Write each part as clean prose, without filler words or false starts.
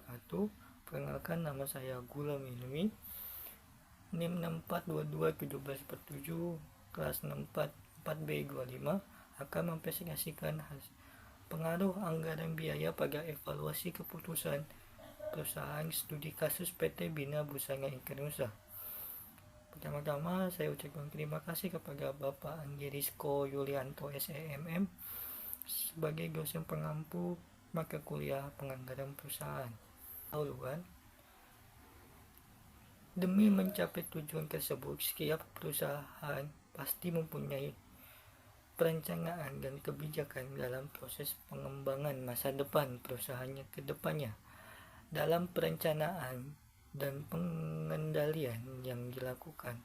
wabarakatuh. Perkenalkan, nama saya Gulam Ilmi, NIM 64221747, kelas 64 4B25, akan mempresentasikan pengaruh anggaran biaya pada evaluasi keputusan perusahaan studi kasus PT Bina Busana Indonesia. Pertama-tama saya ucapkan terima kasih kepada Bapak Anggirisko Yulianto SEMM sebagai dosen pengampu mata kuliah penganggaran perusahaan. Laluan, demi mencapai tujuan tersebut, setiap perusahaan pasti mempunyai perencanaan dan kebijakan dalam proses pengembangan masa depan perusahaannya ke depannya. Dalam perencanaan dan pengendalian yang dilakukan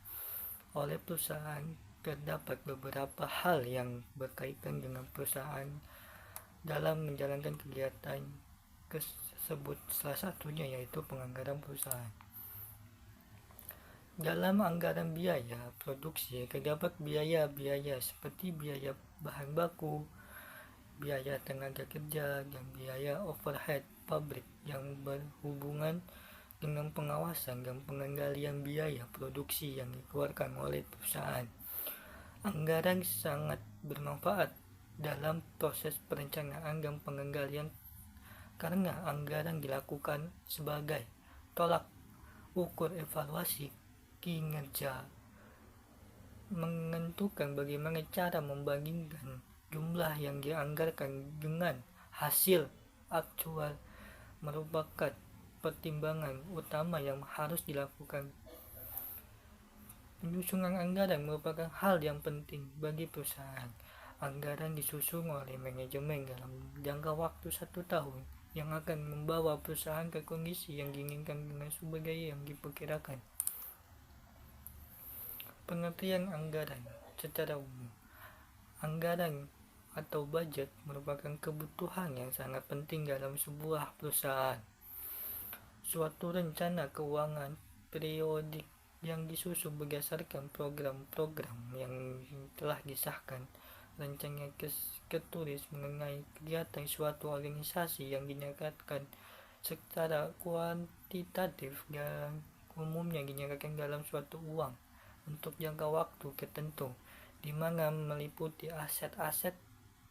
oleh perusahaan, terdapat beberapa hal yang berkaitan dengan perusahaan dalam menjalankan kegiatan tersebut. Salah satunya yaitu penganggaran perusahaan. Dalam anggaran biaya produksi terdapat biaya-biaya seperti biaya bahan baku, biaya tenaga kerja, dan biaya overhead pabrik yang berhubungan dengan pengawasan dan pengendalian biaya produksi yang dikeluarkan oleh perusahaan. Anggaran sangat bermanfaat dalam proses perencanaan dan pengendalian karena anggaran dilakukan sebagai tolak ukur evaluasi kinerja, menentukan bagaimana cara membandingkan jumlah yang dianggarkan dengan hasil aktual, merupakan pertimbangan utama yang harus dilakukan. Penyusunan anggaran merupakan hal yang penting bagi perusahaan. Anggaran disusun oleh manajemen dalam jangka waktu 1 tahun yang akan membawa perusahaan ke kondisi yang diinginkan dengan sumber daya yang diperkirakan. Pengertian anggaran secara umum. Anggaran atau budget merupakan kebutuhan yang sangat penting dalam sebuah perusahaan. Suatu rencana keuangan periodik yang disusun berdasarkan program-program yang telah disahkan, rencana tertulis mengenai kegiatan suatu organisasi yang dinyatakan secara kuantitatif dan umumnya dinyatakan dalam suatu uang untuk jangka waktu tertentu, di mana meliputi aset-aset,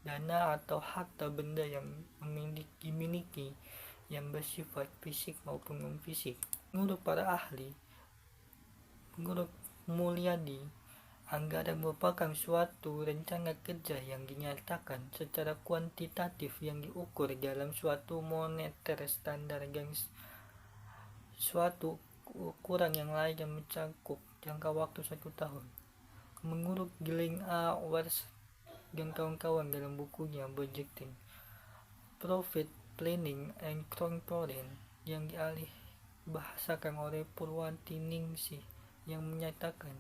dana atau harta benda yang dimiliki yang bersifat fisik maupun non-fisik. Menurut para ahli, menurut Mulyadi, anggaran merupakan suatu rencana kerja yang dinyatakan secara kuantitatif yang diukur dalam suatu moneter standar dan suatu ukuran yang lain yang mencakup jangka waktu 1 tahun. Menurut Gilling A. Wers dan kawan-kawan dalam bukunya Budgeting, Profit Planning and Controlling yang dialih bahasakan oleh Purwanti Ningsih, yang menyatakan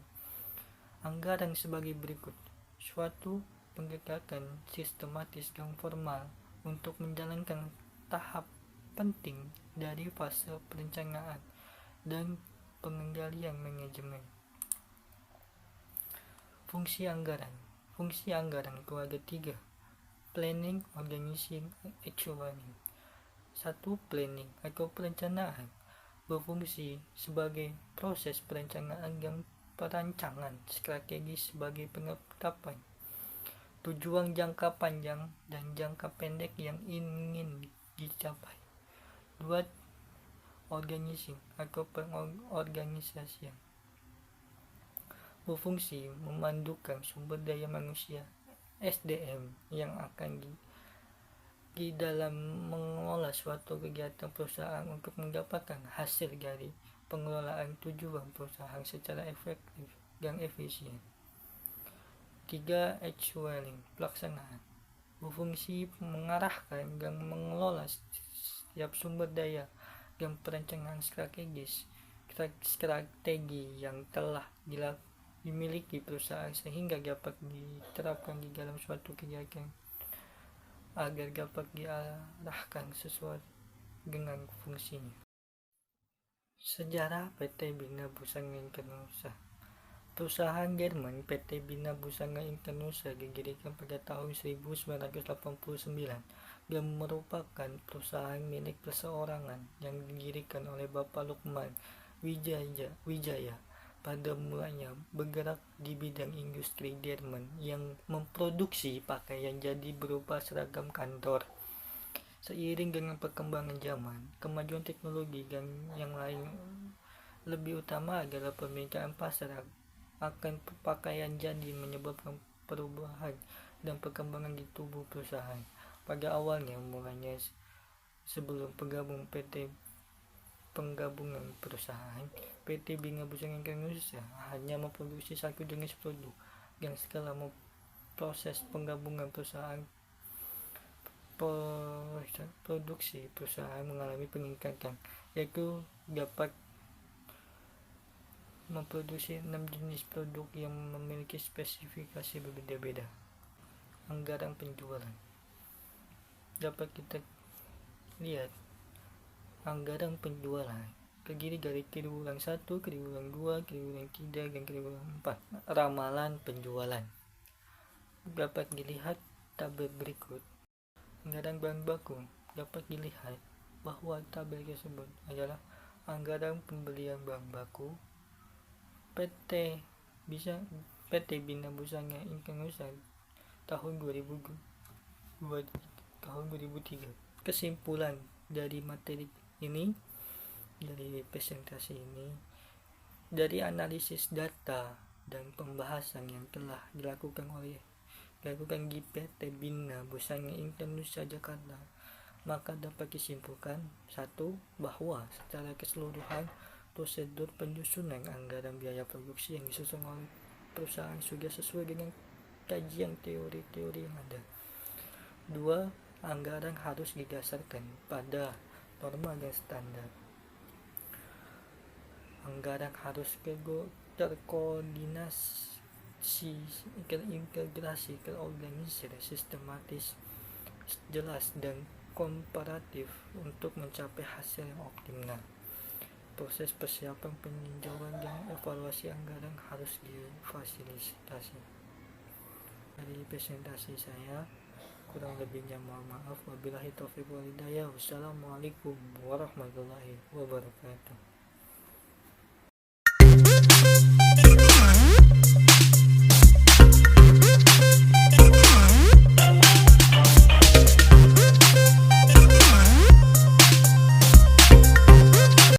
anggaran sebagai berikut: suatu pendekatan sistematis dan formal untuk menjalankan tahap penting dari fase perencanaan dan pengendalian manajemen. Fungsi anggaran itu ada 3: planning, organizing, executing. 1. Planning atau perencanaan berfungsi sebagai proses perencanaan dan perancangan strategis sebagai penetapan tujuan jangka panjang dan jangka pendek yang ingin dicapai. 2. Organizing atau pengorganisasian berfungsi memandukan sumber daya manusia SDM yang akan di dalam mengelola suatu kegiatan perusahaan untuk mendapatkan hasil dari pengelolaan tujuan perusahaan secara efektif dan efisien. 3. Executing, pelaksanaan, berfungsi mengarahkan dan mengelola setiap sumber daya dan perencanaan strategi yang telah dimiliki perusahaan sehingga dapat diterapkan di dalam suatu kegiatan agar dapat diarahkan sesuai dengan fungsinya. Sejarah PT Bina Busana Indonesia. Perusahaan Jerman PT Bina Busana Indonesia didirikan pada tahun 1989 yang merupakan perusahaan milik perseorangan yang didirikan oleh Bapak Lukman Wijaya. Pada mulanya bergerak di bidang industri garment yang memproduksi pakaian jadi berupa seragam kantor. Seiring dengan perkembangan zaman, kemajuan teknologi dan yang lain, lebih utama adalah permintaan pasar akan pakaian jadi menyebabkan perubahan dan perkembangan di tubuh perusahaan. Pada awalnya, mulanya sebelum penggabungan perusahaan, PT Bina Busana Indonesia hanya memproduksi satu jenis produk, yang setelah proses penggabungan perusahaan, produksi perusahaan mengalami peningkatan, yaitu dapat memproduksi 6 jenis produk yang memiliki spesifikasi berbeda-beda. Anggaran penjualan dapat kita lihat. Anggaran penjualan terdiri dari triwulan 1, triwulan 2, triwulan 3, dan triwulan 4. Ramalan penjualan dapat dilihat tabel berikut. Anggaran bahan baku dapat dilihat bahwa tabel tersebut adalah anggaran pembelian bahan baku PT Bina Busana Indonesia tahun 2003. Kesimpulan dari materi ini, dari presentasi ini, dari analisis data dan pembahasan yang telah dilakukan di PT Bina Busana Indonesia Jakarta, maka dapat disimpulkan: 1. Bahwa secara keseluruhan prosedur penyusunan anggaran biaya produksi yang disusun oleh perusahaan sudah sesuai dengan kajian teori-teori yang ada. 2. Anggaran harus didasarkan pada norma dan standar. Anggaran harus terintegrasi, terorganisir, sistematis, jelas, dan komparatif untuk mencapai hasil yang optimal. Proses persiapan peninjauan dan evaluasi anggaran harus difasilitasi. Dari presentasi saya, kurang lebihnya mohon maaf. Wabillahi taufiq wal hidayah. Wassalamualaikum warahmatullahi wabarakatuh.